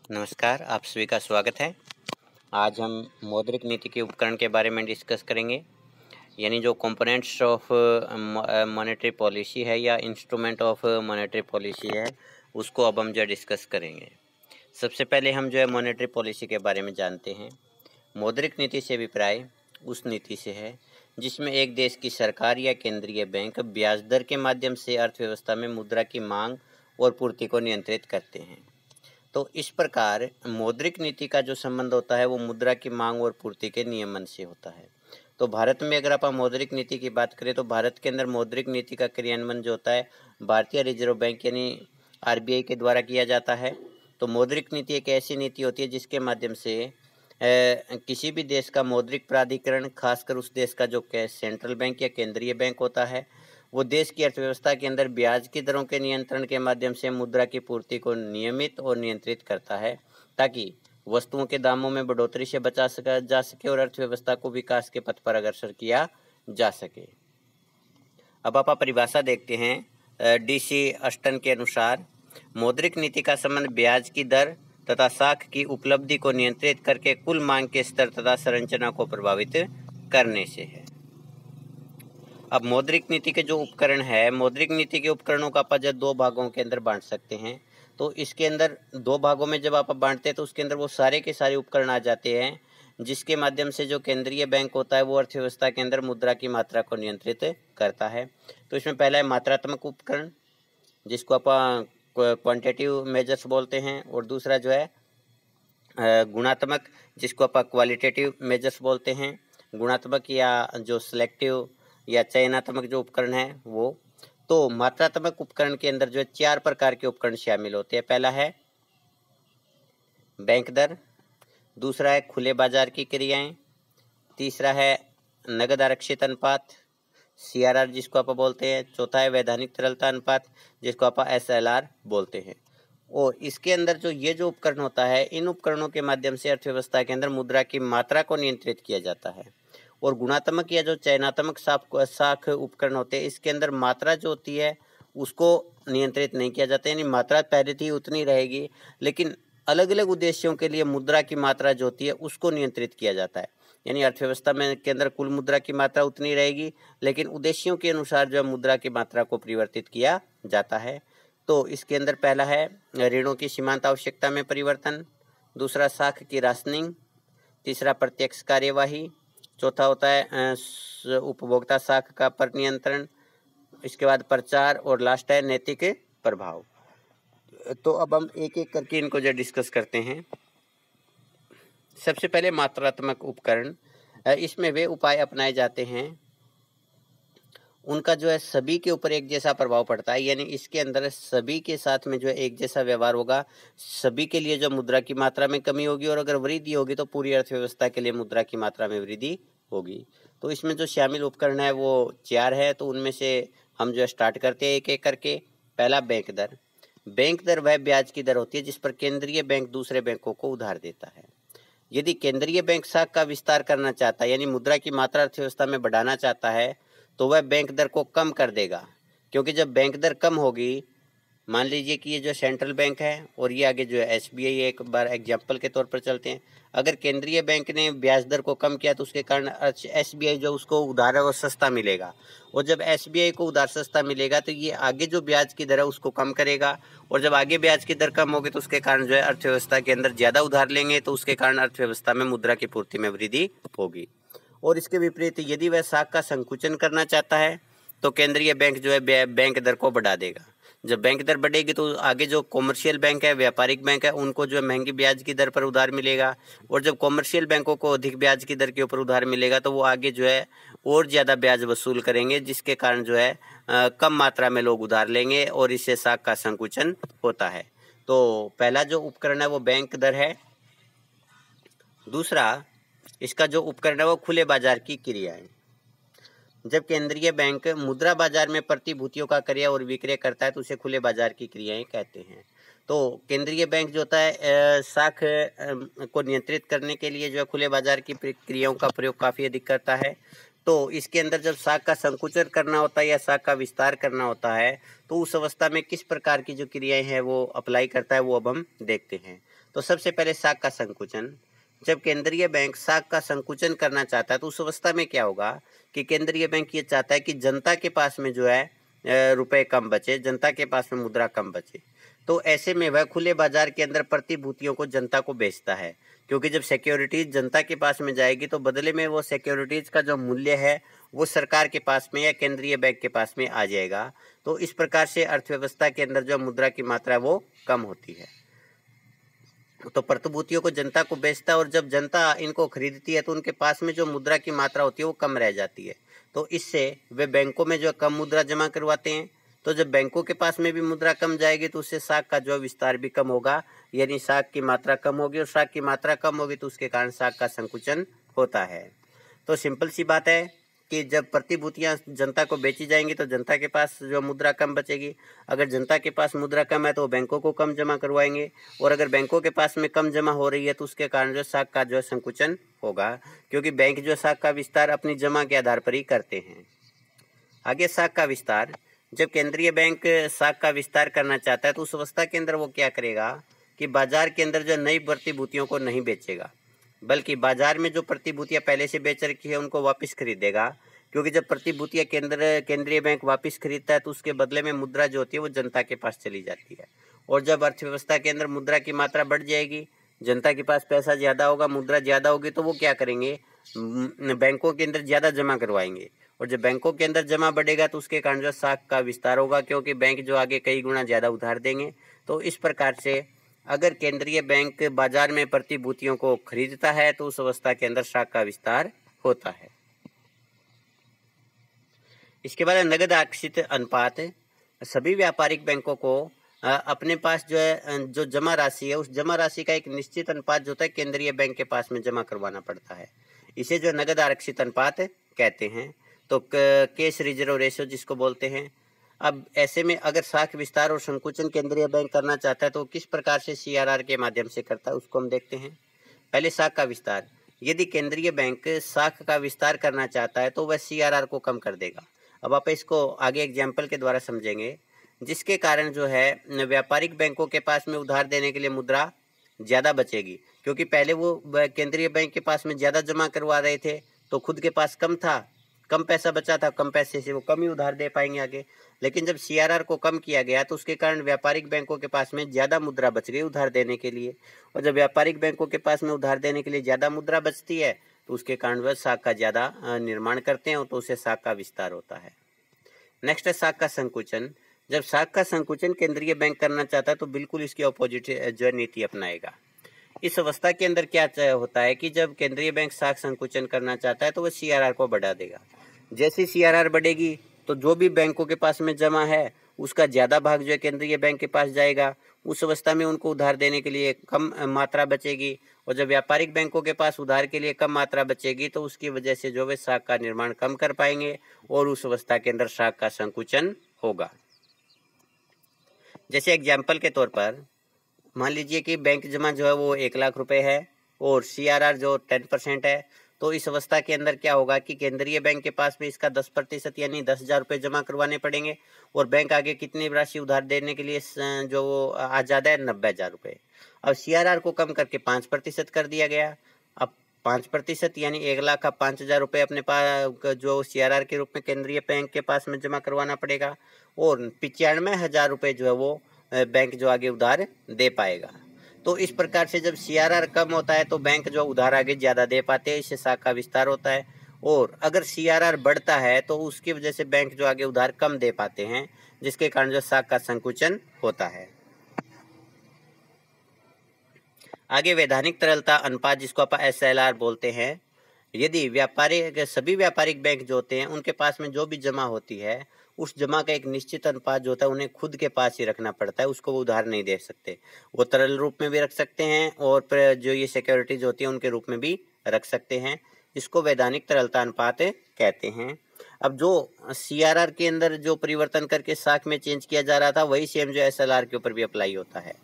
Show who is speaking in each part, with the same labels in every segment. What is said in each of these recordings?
Speaker 1: नमस्कार, आप सभी का स्वागत है। आज हम मौद्रिक नीति के उपकरण के बारे में डिस्कस करेंगे, यानी जो कंपोनेंट्स ऑफ मॉनेटरी पॉलिसी है या इंस्ट्रूमेंट ऑफ मॉनेटरी पॉलिसी है, उसको अब हम जो डिस्कस करेंगे। सबसे पहले हम जो है मॉनेटरी पॉलिसी के बारे में जानते हैं। मौद्रिक नीति से अभिप्राय उस नीति से है जिसमें एक देश की सरकार या केंद्रीय बैंक ब्याज दर के माध्यम से अर्थव्यवस्था में मुद्रा की मांग और पूर्ति को नियंत्रित करते हैं। तो इस प्रकार मौद्रिक नीति का जो संबंध होता है वो मुद्रा की मांग और पूर्ति के नियमन से होता है। तो भारत में अगर आप मौद्रिक नीति की बात करें तो भारत के अंदर मौद्रिक नीति का क्रियान्वयन जो होता है भारतीय रिजर्व बैंक यानी आरबीआई के द्वारा किया जाता है। तो मौद्रिक नीति एक ऐसी नीति होती है जिसके माध्यम से किसी भी देश का मौद्रिक प्राधिकरण, खासकर उस देश का जो सेंट्रल बैंक या केंद्रीय बैंक होता है, वो देश की अर्थव्यवस्था के अंदर ब्याज की दरों के नियंत्रण के माध्यम से मुद्रा की पूर्ति को नियमित और नियंत्रित करता है, ताकि वस्तुओं के दामों में बढ़ोतरी से बचा जा सके और अर्थव्यवस्था को विकास के पथ पर अग्रसर किया जा सके। अब आप परिभाषा देखते हैं। डीसी अस्टन के अनुसार मौद्रिक नीति का संबंध ब्याज की दर तथा साख की उपलब्धि को नियंत्रित करके कुल मांग के स्तर तथा संरचना को प्रभावित करने से है। अब मौद्रिक नीति के जो उपकरण है, मौद्रिक नीति के उपकरणों का आप दो भागों के अंदर बांट सकते हैं। तो इसके अंदर दो भागों में जब आप बांटते हैं तो उसके अंदर वो सारे के सारे उपकरण आ जाते हैं, जिसके माध्यम से जो केंद्रीय बैंक होता है वो अर्थव्यवस्था के अंदर मुद्रा की मात्रा को नियंत्रित करता है। तो इसमें पहला है मात्रात्मक उपकरण, जिसको आप क्वांटिटेटिव मेजर्स बोलते हैं, और दूसरा जो है गुणात्मक, जिसको आप क्वालिटेटिव मेजर्स बोलते हैं। गुणात्मक या जो सिलेक्टिव या चयनात्मक जो उपकरण है वो। तो मात्रात्मक उपकरण के अंदर जो है 4 प्रकार के उपकरण शामिल होते हैं। पहला है बैंक दर, दूसरा है खुले बाजार की क्रियाएं, तीसरा है नगद आरक्षित अनुपात CRR जिसको आप बोलते हैं, चौथा है वैधानिक तरलता अनुपात जिसको आप SLR बोलते हैं। और इसके अंदर जो ये जो उपकरण होता है, इन उपकरणों के माध्यम से अर्थव्यवस्था के अंदर मुद्रा की मात्रा को नियंत्रित किया जाता है। और गुणात्मक या जो चयनात्मक साख उपकरण होते हैं, इसके अंदर मात्रा जो होती है उसको नियंत्रित नहीं किया जाता, यानी मात्रा पहले थी उतनी रहेगी, लेकिन अलग अलग उद्देश्यों के लिए मुद्रा की मात्रा जो होती है उसको नियंत्रित किया जाता है। यानी अर्थव्यवस्था में के अंदर कुल मुद्रा की मात्रा उतनी रहेगी, लेकिन उद्देश्यों के अनुसार जो है मुद्रा की मात्रा को परिवर्तित किया जाता है। तो इसके अंदर पहला है ऋणों की सीमांत आवश्यकता में परिवर्तन, दूसरा साख की राशनिंग, तीसरा प्रत्यक्ष कार्यवाही, चौथा होता है उपभोक्ता साख का पर नियंत्रण, इसके बाद प्रचार, और लास्ट है नैतिक प्रभाव। तो अब हम एक एक करके इनको जो डिस्कस करते हैं। सबसे पहले मात्रात्मक उपकरण, इसमें वे उपाय अपनाए जाते हैं उनका जो है सभी के ऊपर एक जैसा प्रभाव पड़ता है, यानी इसके अंदर सभी के साथ में जो है एक जैसा व्यवहार होगा, सभी के लिए जो मुद्रा की मात्रा में कमी होगी, और अगर वृद्धि होगी तो पूरी अर्थव्यवस्था के लिए मुद्रा की मात्रा में वृद्धि होगी। तो इसमें जो शामिल उपकरण है वो 4 है। तो उनमें से हम जो स्टार्ट करते हैं एक एक करके। पहला बैंक दर। बैंक दर वह ब्याज की दर होती है जिस पर केंद्रीय बैंक दूसरे बैंकों को उधार देता है। यदि केंद्रीय बैंक साख का विस्तार करना चाहता है, यानी मुद्रा की मात्रा अर्थव्यवस्था में बढ़ाना चाहता है, तो वह बैंक दर को कम कर देगा, क्योंकि जब बैंक दर कम होगी, मान लीजिए कि ये जो सेंट्रल बैंक है और ये आगे जो है SBI, एक बार एग्जांपल के तौर पर चलते हैं। अगर केंद्रीय बैंक ने ब्याज दर को कम किया तो उसके कारण SBI जो उसको उधार है वो सस्ता मिलेगा, और जब SBI को उधार सस्ता मिलेगा तो ये आगे जो ब्याज की दर है उसको कम करेगा, और जब आगे ब्याज की दर कम होगी तो उसके कारण जो है अर्थव्यवस्था के अंदर ज़्यादा उधार लेंगे, तो उसके कारण अर्थव्यवस्था में मुद्रा की पूर्ति में वृद्धि होगी। और इसके विपरीत यदि वह साख का संकुचन करना चाहता है तो केंद्रीय बैंक जो है बैंक दर को बढ़ा देगा। जब बैंक दर बढ़ेगी तो आगे जो कॉमर्शियल बैंक है, व्यापारिक बैंक है, उनको जो है महंगी ब्याज की दर पर उधार मिलेगा, और जब कॉमर्शियल बैंकों को अधिक ब्याज की दर के ऊपर उधार मिलेगा तो वो आगे जो है और ज़्यादा ब्याज वसूल करेंगे, जिसके कारण जो है कम मात्रा में लोग उधार लेंगे, और इससे साख का संकुचन होता है। तो पहला जो उपकरण है वो बैंक दर है। दूसरा इसका जो उपकरण है वो खुले बाजार की क्रियाएं। जब केंद्रीय बैंक मुद्रा बाजार में प्रतिभूतियों का क्रय और विक्रय करता है तो उसे खुले बाजार की क्रियाएं कहते हैं। तो केंद्रीय बैंक जो होता है साख को नियंत्रित करने के लिए जो है खुले बाजार की क्रियाओं का प्रयोग काफ़ी अधिक करता है। तो इसके अंदर जब साख का संकुचन करना होता है या साख का विस्तार करना होता है तो उस अवस्था में किस प्रकार की जो क्रियाएं हैं वो अप्लाई करता है, वो अब हम देखते हैं। तो सबसे पहले साख का संकुचन। जब केंद्रीय बैंक साख का संकुचन करना चाहता है तो उस अवस्था में क्या होगा कि केंद्रीय बैंक ये चाहता है कि जनता के पास में जो है रुपए कम बचे, जनता के पास में मुद्रा कम बचे। तो ऐसे में वह खुले बाजार के अंदर प्रतिभूतियों को जनता को बेचता है, क्योंकि जब सिक्योरिटीज जनता के पास में जाएगी तो बदले में वो सिक्योरिटीज का जो मूल्य है वो सरकार के पास में या केंद्रीय बैंक के पास में आ जाएगा। तो इस प्रकार से अर्थव्यवस्था के अंदर जो मुद्रा की मात्रा है वो कम होती है। तो प्रतिभूतियों को जनता को बेचता है और जब जनता इनको खरीदती है तो उनके पास में जो मुद्रा की मात्रा होती है वो कम रह जाती है। तो इससे वे बैंकों में जो कम मुद्रा जमा करवाते हैं। तो जब बैंकों के पास में भी मुद्रा कम जाएगी तो उससे साख का जो विस्तार भी कम होगा, यानी साख की मात्रा कम होगी, और साख की मात्रा कम होगी तो उसके कारण साख का संकुचन होता है। तो सिंपल सी बात है कि जब प्रतिभूतियां जनता को बेची जाएंगी तो जनता के पास जो मुद्रा कम बचेगी। अगर जनता के पास मुद्रा कम है तो बैंकों को कम जमा करवाएंगे, और अगर बैंकों के पास में कम जमा हो रही है तो उसके कारण जो साख का जो संकुचन होगा, क्योंकि बैंक जो साख का विस्तार अपनी जमा के आधार पर ही करते हैं। आगे साख का विस्तार। जब केंद्रीय बैंक साख का विस्तार करना चाहता है तो उस अवस्था के अंदर वो क्या करेगा कि बाजार के अंदर जो नई प्रतिभूतियों को नहीं बेचेगा, बल्कि बाजार में जो प्रतिभूतियां पहले से बेच रखी है उनको वापस खरीदेगा। क्योंकि जब प्रतिभूतियां केंद्रीय बैंक वापस खरीदता है तो उसके बदले में मुद्रा जो होती है वो जनता के पास चली जाती है। और जब अर्थव्यवस्था के अंदर मुद्रा की मात्रा बढ़ जाएगी, जनता के पास पैसा ज़्यादा होगा, मुद्रा ज़्यादा होगी, तो वो क्या करेंगे, बैंकों के अंदर ज़्यादा जमा करवाएंगे। और जब बैंकों के अंदर जमा बढ़ेगा तो उसके कारण जो साख का विस्तार होगा, क्योंकि बैंक जो आगे कई गुना ज़्यादा उधार देंगे। तो इस प्रकार से अगर केंद्रीय बैंक बाजार में प्रतिभूतियों को खरीदता है तो उस अवस्था के अंदर साख का विस्तार होता है। इसके बाद नगद आकर्षित अनुपात। सभी व्यापारिक बैंकों को अपने पास जो है जो जमा राशि है उस जमा राशि का एक निश्चित अनुपात जो होता है केंद्रीय बैंक के पास में जमा करवाना पड़ता है। इसे जो नगद आरक्षित अनुपात कहते हैं। तो कैश रिजर्व रेशियो जिसको बोलते हैं। अब ऐसे में अगर साख विस्तार और संकुचन केंद्रीय बैंक करना चाहता है तो किस प्रकार से CRR के माध्यम से करता है उसको हम देखते हैं। पहले साख का विस्तार। यदि केंद्रीय बैंक साख का विस्तार करना चाहता है तो वह CRR को कम कर देगा। अब आप इसको आगे एग्जाम्पल के द्वारा समझेंगे, जिसके कारण जो है व्यापारिक बैंकों के पास में उधार देने के लिए मुद्रा ज़्यादा बचेगी, क्योंकि पहले वो केंद्रीय बैंक के पास में ज़्यादा जमा करवा रहे थे तो खुद के पास कम था, कम पैसा बचा था, कम पैसे से वो कम ही उधार दे पाएंगे आगे। लेकिन जब CRR को कम किया गया तो उसके कारण व्यापारिक बैंकों के पास में ज़्यादा मुद्रा बच गई उधार देने के लिए, और जब व्यापारिक बैंकों के पास में उधार देने के लिए ज़्यादा मुद्रा बचती है तो उसके कारण वह साख का ज़्यादा निर्माण करते हैं, तो उससे साख का विस्तार होता है। नेक्स्ट है साख का संकुचन। जब साख का संकुचन केंद्रीय बैंक करना चाहता है तो बिल्कुल इसकी अपोजिट जो नीति अपनाएगा। इस अवस्था के अंदर क्या होता है कि जब केंद्रीय बैंक साख संकुचन करना चाहता है तो वह CRR को बढ़ा देगा। जैसे CRR बढ़ेगी तो जो भी बैंकों के पास में जमा है उसका ज़्यादा भाग जो है केंद्रीय बैंक के पास जाएगा। उस अवस्था में उनको उधार देने के लिए कम मात्रा बचेगी, और जब व्यापारिक बैंकों के पास उधार के लिए कम मात्रा बचेगी तो उसकी वजह से जो वे साख का निर्माण कम कर पाएंगे और उस अवस्था के अंदर साख का संकुचन होगा। जैसे एग्जाम्पल के तौर पर मान लीजिए कि बैंक जमा जो है वो 1 लाख रुपए है और CRR जो 10% है। तो इस अवस्था के अंदर क्या होगा कि केंद्रीय बैंक के पास में इसका 10% यानी 10,000 रुपये जमा करवाने पड़ेंगे, और बैंक आगे कितनी राशि उधार देने के लिए जो आज़ाद है 90,000 रुपये। अब CRR को कम करके 5% कर दिया गया। अब 5% यानी 1 लाख का 5,000 रुपये अपने पास जो CRR के रूप में केंद्रीय बैंक के पास में जमा करवाना पड़ेगा, और 95,000 रुपये जो है वो बैंक जो आगे उधार दे पाएगा। तो इस प्रकार से जब CRR कम होता है तो बैंक जो उधार आगे ज़्यादा दे पाते हैं, इससे साख का विस्तार होता है। और अगर CRR बढ़ता है तो उसकी वजह से बैंक जो आगे उधार कम दे पाते हैं, जिसके कारण जो साख का संकुचन होता है। आगे वैधानिक तरलता अनुपात जिसको आप SLR बोलते हैं। यदि सभी व्यापारिक बैंक जो होते हैं उनके पास में जो भी जमा होती है उस जमा का एक निश्चित अनुपात जो होता है उन्हें खुद के पास ही रखना पड़ता है, उसको वो उधार नहीं दे सकते। वो तरल रूप में भी रख सकते हैं और जो ये सिक्योरिटीज होती है उनके रूप में भी रख सकते हैं। इसको वैधानिक तरलता अनुपात कहते हैं। अब जो CRR के अंदर जो परिवर्तन करके साख में चेंज किया जा रहा था वही सेम जो SLR के ऊपर भी अप्लाई होता है।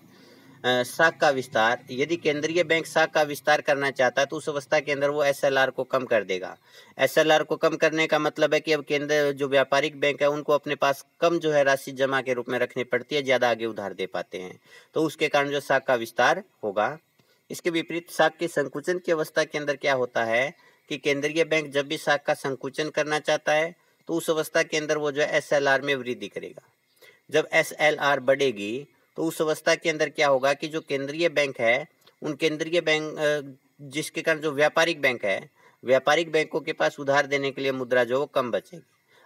Speaker 1: साख का विस्तार, यदि केंद्रीय बैंक साख का विस्तार करना चाहता है तो उस अवस्था के अंदर वो एसएलआर को कम कर देगा। एसएलआर को कम करने का मतलब है कि अब केंद्र जो व्यापारिक बैंक है उनको अपने पास कम जो है राशि जमा के रूप में रखनी पड़ती है, ज़्यादा आगे उधार दे पाते हैं, तो उसके कारण जो साख का विस्तार होगा। इसके विपरीत साख के संकुचन की अवस्था के अंदर क्या होता है कि केंद्रीय बैंक जब भी साख का संकुचन करना चाहता है तो उस अवस्था के अंदर वो जो है एसएलआर में वृद्धि करेगा। जब एसएलआर बढ़ेगी तो उस अवस्था के अंदर क्या होगा कि जो केंद्रीय बैंक है उन केंद्रीय बैंक जिसके कारण जो व्यापारिक बैंक है, व्यापारिक बैंकों के पास उधार देने के लिए मुद्रा जो वो कम बचेगी।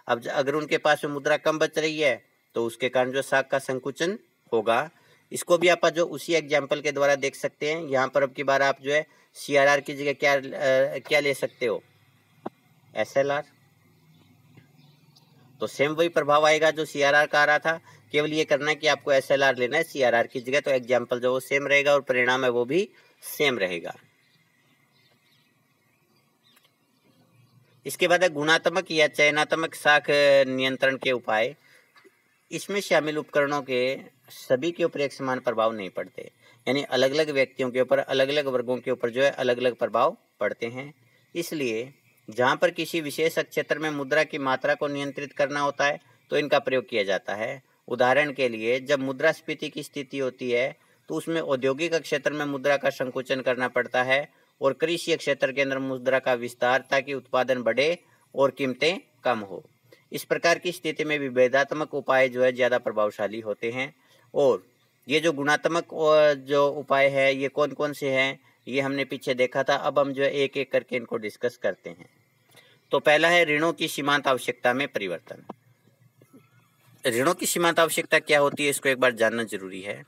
Speaker 1: अब अगर उनके पास में मुद्रा कम बच रही है तो उसके कारण जो साख का संकुचन होगा। इसको भी आप जो उसी एग्जाम्पल के द्वारा देख सकते हैं। यहाँ पर अब की बार आप जो है सीआरआर की जगह क्या ले सकते हो, एसएलआर। तो सेम वही प्रभाव आएगा जो सीआरआर का आ रहा था, केवल ये करना है कि आपको एसएलआर लेना है सीआरआर की जगह, तो एग्जाम्पल जो वो सेम रहेगा और परिणाम है वो भी सेम रहेगा। इसके बाद है गुणात्मक या चयनात्मक साख नियंत्रण के उपाय। इसमें शामिल उपकरणों के सभी के ऊपर एक समान प्रभाव नहीं पड़ते, यानी अलग अलग व्यक्तियों के ऊपर, अलग अलग वर्गों के ऊपर जो है अलग अलग प्रभाव पड़ते हैं। इसलिए जहाँ पर किसी विशेष क्षेत्र में मुद्रा की मात्रा को नियंत्रित करना होता है तो इनका प्रयोग किया जाता है। उदाहरण के लिए जब मुद्रास्फीति की स्थिति होती है तो उसमें औद्योगिक क्षेत्र में मुद्रा का संकुचन करना पड़ता है और कृषि क्षेत्र के अंदर मुद्रा का विस्तार, ताकि उत्पादन बढ़े और कीमतें कम हो। इस प्रकार की स्थिति में विभेदात्मक उपाय जो है ज़्यादा प्रभावशाली होते हैं। और ये जो गुणात्मक जो उपाय है ये कौन कौन से हैं ये हमने पीछे देखा था। अब हम जो है एक एक करके इनको डिस्कस करते हैं। तो पहला है ऋणों की सीमांत आवश्यकता में परिवर्तन। ऋणों की सीमांत आवश्यकता क्या होती है इसको एक बार जानना जरूरी है।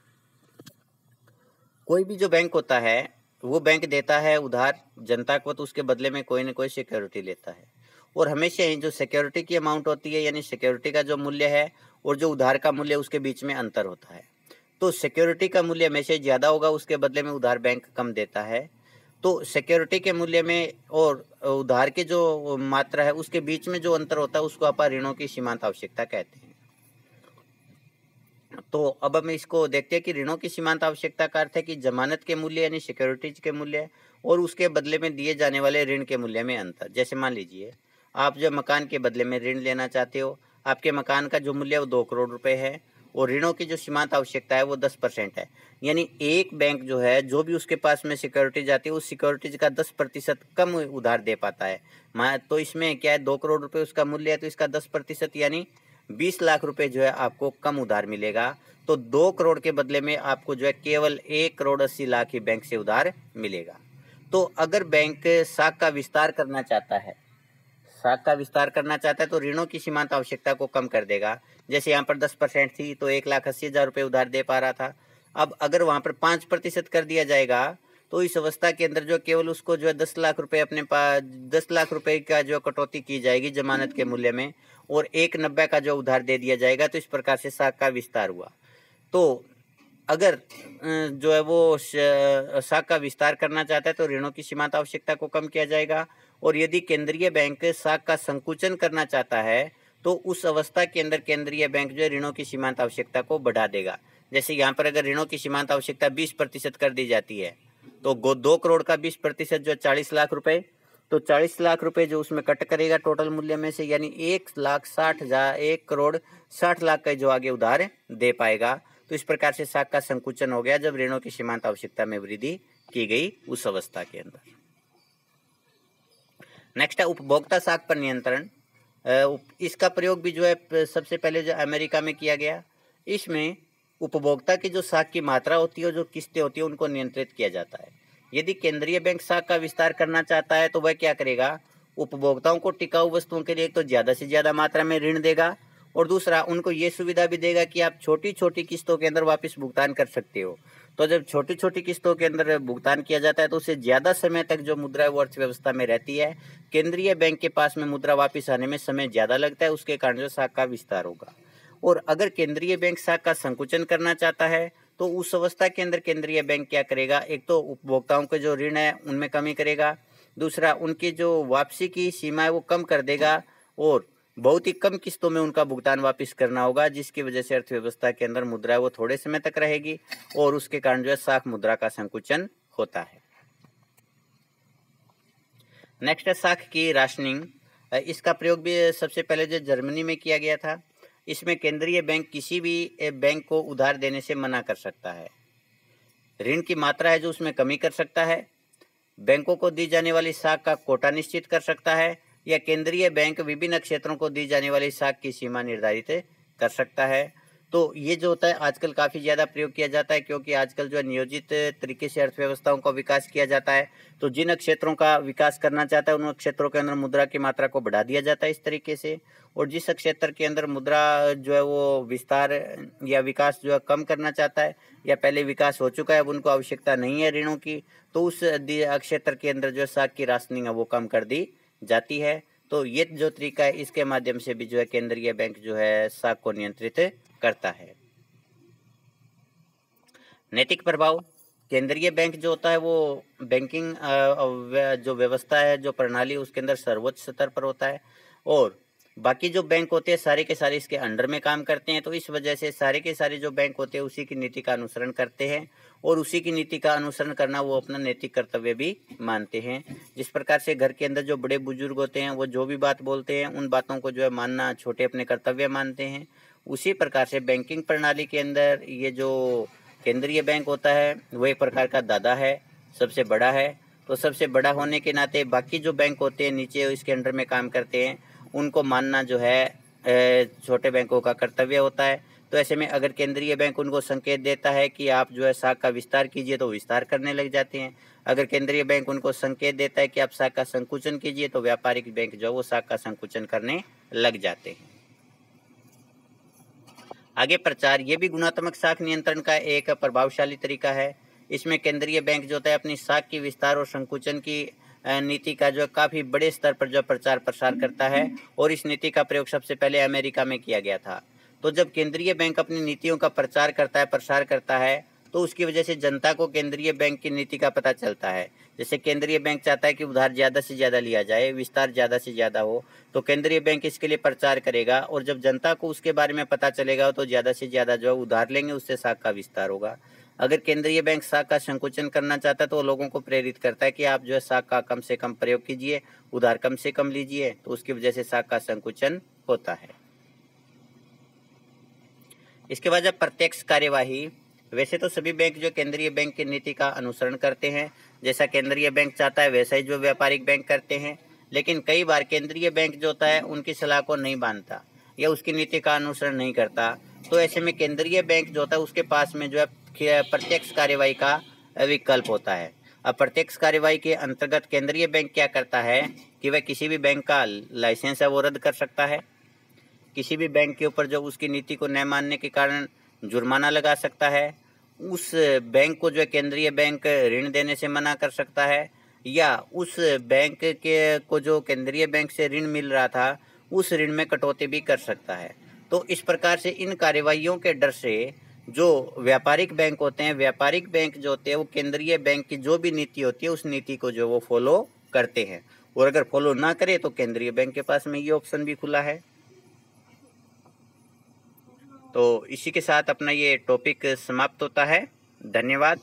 Speaker 1: कोई भी जो बैंक होता है वो बैंक देता है उधार जनता को, तो उसके बदले में कोई ना कोई सिक्योरिटी लेता है, और हमेशा ही जो सिक्योरिटी की अमाउंट होती है, यानी सिक्योरिटी का जो मूल्य है और जो उधार का मूल्य, उसके बीच में अंतर होता है। तो सिक्योरिटी का मूल्य हमेशा ज़्यादा होगा, उसके बदले में उधार बैंक कम देता है। तो सिक्योरिटी के मूल्य में और उधार के जो मात्रा है उसके बीच में जो अंतर होता है उसको आप ऋणों की सीमांत आवश्यकता कहते हैं। तो अब हम इसको देखते हैं कि ऋणों की सीमांत आवश्यकता का अर्थ है कि जमानत के मूल्य यानी सिक्योरिटीज के मूल्य और उसके बदले में दिए जाने वाले ऋण के मूल्य में अंतर। जैसे मान लीजिए आप जो मकान के बदले में ऋण लेना चाहते हो, आपके मकान का जो मूल्य है वो 2 करोड़ रुपए है और ऋणों की जो सीमांत आवश्यकता है वो 10% है। यानी एक बैंक जो है जो भी उसके पास में सिक्योरिटी जाती है उस सिक्योरिटीज का 10% कम उधार दे पाता है। तो इसमें क्या है, 2 करोड़ रुपए उसका मूल्य है तो इसका 10% यानी 20 लाख रुपए जो है आपको कम उधार मिलेगा। तो 2 करोड़ के बदले में आपको जो है केवल 1 करोड़ 80 लाख ही बैंक से उधार मिलेगा। तो अगर बैंक साख का विस्तार करना चाहता है, तो ऋणों की सीमांत आवश्यकता को कम कर देगा। जैसे यहाँ पर 10% थी तो 1,80,000 रुपये उधार दे पा रहा था। अब अगर वहाँ पर 5% कर दिया जाएगा तो इस अवस्था के अंदर जो केवल उसको जो है 10 लाख रुपए अपने पास 10 लाख रुपए का जो कटौती की जाएगी जमानत के मूल्य में और 1,90 का जो उधार दे दिया जाएगा। तो इस प्रकार से साख का विस्तार हुआ। तो अगर जो है वो साख का विस्तार करना चाहता है तो ऋणों की सीमांत आवश्यकता को कम किया जाएगा। और यदि केंद्रीय बैंक साख का संकुचन करना चाहता है तो उस अवस्था के अंदर केंद्रीय बैंक जो है ऋणों की सीमांत आवश्यकता को बढ़ा देगा। जैसे यहाँ पर अगर ऋणों की सीमांत आवश्यकता 20% कर दी जाती है तो 2 करोड़ का 20% जो 40 लाख रुपए, तो 40 लाख रुपए जो उसमें कट करेगा टोटल मूल्य में से, यानी 1 करोड़ 60 लाख का जो आगे उधार दे पाएगा। तो इस प्रकार से साख का संकुचन हो गया जब ऋणों की सीमांत आवश्यकता में वृद्धि की गई उस अवस्था के अंदर। नेक्स्ट है उपभोक्ता साख पर नियंत्रण। इसका प्रयोग भी जो है सबसे पहले जो अमेरिका में किया गया। इसमें उपभोक्ता की जो साख की मात्रा होती है, जो किस्तें होती है, उनको नियंत्रित किया जाता है। यदि केंद्रीय बैंक साख का विस्तार करना चाहता है तो वह क्या करेगा, उपभोक्ताओं को टिकाऊ वस्तुओं के लिए एक तो ज़्यादा से ज़्यादा मात्रा में ऋण देगा और दूसरा उनको ये सुविधा भी देगा कि आप छोटी छोटी किस्तों के अंदर वापस भुगतान कर सकते हो। तो जब छोटी छोटी किस्तों के अंदर भुगतान किया जाता है तो उससे ज़्यादा समय तक जो मुद्रा है वो अर्थव्यवस्था में रहती है। केंद्रीय बैंक के पास में मुद्रा वापस आने में समय ज़्यादा लगता है, उसके कारण जो साख का विस्तार होगा। और अगर केंद्रीय बैंक साख का संकुचन करना चाहता है तो उस अवस्था के अंदर केंद्रीय बैंक क्या करेगा, एक तो उपभोक्ताओं के जो ऋण है उनमें कमी करेगा, दूसरा उनकी जो वापसी की सीमा है वो कम कर देगा और बहुत ही कम किस्तों में उनका भुगतान वापस करना होगा, जिसकी वजह से अर्थव्यवस्था के अंदर मुद्रा वो थोड़े समय तक रहेगी और उसके कारण जो है साख मुद्रा का संकुचन होता है। नेक्स्ट है साख की राशनिंग। इसका प्रयोग भी सबसे पहले जो जर्मनी में किया गया था। इसमें केंद्रीय बैंक किसी भी बैंक को उधार देने से मना कर सकता है। ऋण की मात्रा है जो उसमें कमी कर सकता है, बैंकों को दी जाने वाली साख का कोटा निश्चित कर सकता है, या केंद्रीय बैंक विभिन्न क्षेत्रों को दी जाने वाली साख की सीमा निर्धारित कर सकता है। तो ये जो होता है आजकल काफ़ी ज़्यादा प्रयोग किया जाता है, क्योंकि आजकल जो है नियोजित तरीके से अर्थव्यवस्थाओं का विकास किया जाता है। तो जिन क्षेत्रों का विकास करना चाहता है उन क्षेत्रों के अंदर मुद्रा की मात्रा को बढ़ा दिया जाता है इस तरीके से, और जिस क्षेत्र के अंदर मुद्रा जो है वो विस्तार या विकास जो है कम करना चाहता है या पहले विकास हो चुका है, अब उनको आवश्यकता नहीं है ऋणों की, तो उस क्षेत्र के अंदर जो है साख की राशनिंग है वो कम कर दी जाती है। तो ये जो तरीका है इसके माध्यम से भी जो है केंद्रीय बैंक जो है साख को नियंत्रित करता है। नैतिक प्रभाव। केंद्रीय बैंक जो होता है वो बैंकिंग जो व्यवस्था है, जो प्रणाली, उसके अंदर सर्वोच्च स्तर पर होता है, और बाकी जो बैंक होते हैं सारे के सारे इसके अंडर में काम करते हैं। तो इस वजह से सारे के सारे जो बैंक होते हैं उसी की नीति का अनुसरण करते हैं, और उसी की नीति का अनुसरण करना वो अपना नैतिक कर्तव्य भी मानते हैं। जिस प्रकार से घर के अंदर जो बड़े बुजुर्ग होते हैं वो जो भी बात बोलते हैं उन बातों को जो है मानना छोटे अपने कर्तव्य मानते हैं, उसी प्रकार से बैंकिंग प्रणाली के अंदर ये जो केंद्रीय बैंक होता है वो एक प्रकार का दादा है, सबसे बड़ा है। तो सबसे बड़ा होने के नाते बाकी जो बैंक होते हैं नीचे इसके अंडर में काम करते हैं, उनको मानना जो है छोटे बैंकों का कर्तव्य होता है। तो ऐसे में अगर केंद्रीय बैंक उनको संकेत देता है कि आप जो है साख का विस्तार कीजिए तो विस्तार करने लग जाते हैं। अगर केंद्रीय बैंक उनको संकेत देता है कि आप साख का संकुचन कीजिए तो व्यापारिक बैंक जो है वो साख का संकुचन करने लग जाते हैं। आगे प्रचार, ये भी गुणात्मक साख नियंत्रण का एक प्रभावशाली तरीका है। इसमें केंद्रीय बैंक जो होता है अपनी साख की विस्तार और संकुचन की नीति का जो काफ़ी बड़े स्तर पर जो प्रचार प्रसार करता है, और इस नीति का प्रयोग सबसे पहले अमेरिका में किया गया था। तो जब केंद्रीय बैंक अपनी नीतियों का प्रचार करता है, प्रसार करता है, तो उसकी वजह से जनता को केंद्रीय बैंक की नीति का पता चलता है। जैसे केंद्रीय बैंक चाहता है कि उधार ज़्यादा से ज़्यादा लिया जाए, विस्तार ज़्यादा से ज़्यादा हो, तो केंद्रीय बैंक इसके लिए प्रचार करेगा, और जब जनता को उसके बारे में पता चलेगा तो ज़्यादा से ज़्यादा जो है उधार लेंगे, उससे साख का विस्तार होगा। अगर केंद्रीय बैंक साख का संकुचन करना चाहता है तो लोगों को प्रेरित करता है कि आप जो है साख का कम से कम प्रयोग कीजिए, उधार कम से कम लीजिए, तो उसकी वजह से साख का संकुचन होता है। इसके बाद जब प्रत्यक्ष कार्यवाही, वैसे तो सभी बैंक जो केंद्रीय बैंक की नीति का अनुसरण करते हैं, जैसा केंद्रीय बैंक चाहता है वैसा ही जो व्यापारिक बैंक करते हैं, लेकिन कई बार केंद्रीय बैंक जो होता है उनकी सलाह को नहीं मानता या उसकी नीति का अनुसरण नहीं करता। तो ऐसे में केंद्रीय बैंक जो होता है उसके पास में जो है प्रत्यक्ष कार्यवाही का विकल्प होता है। अब प्रत्यक्ष कार्यवाही के अंतर्गत केंद्रीय बैंक क्या करता है कि वह किसी भी बैंक का लाइसेंस है वो रद्द कर सकता है, किसी भी बैंक के ऊपर जो उसकी नीति को न मानने के कारण जुर्माना लगा सकता है, उस बैंक को जो है केंद्रीय बैंक ऋण देने से मना कर सकता है, या उस बैंक के को जो केंद्रीय बैंक से ऋण मिल रहा था उस ऋण में कटौती भी कर सकता है। तो इस प्रकार से इन कार्यवाहियों के डर से जो व्यापारिक बैंक होते हैं, व्यापारिक बैंक जो होते हैं वो केंद्रीय बैंक की जो भी नीति होती है उस नीति को जो वो फॉलो करते हैं, और अगर फॉलो ना करे तो केंद्रीय बैंक के पास में ये ऑप्शन भी खुला है। तो इसी के साथ अपना ये टॉपिक समाप्त होता है। धन्यवाद।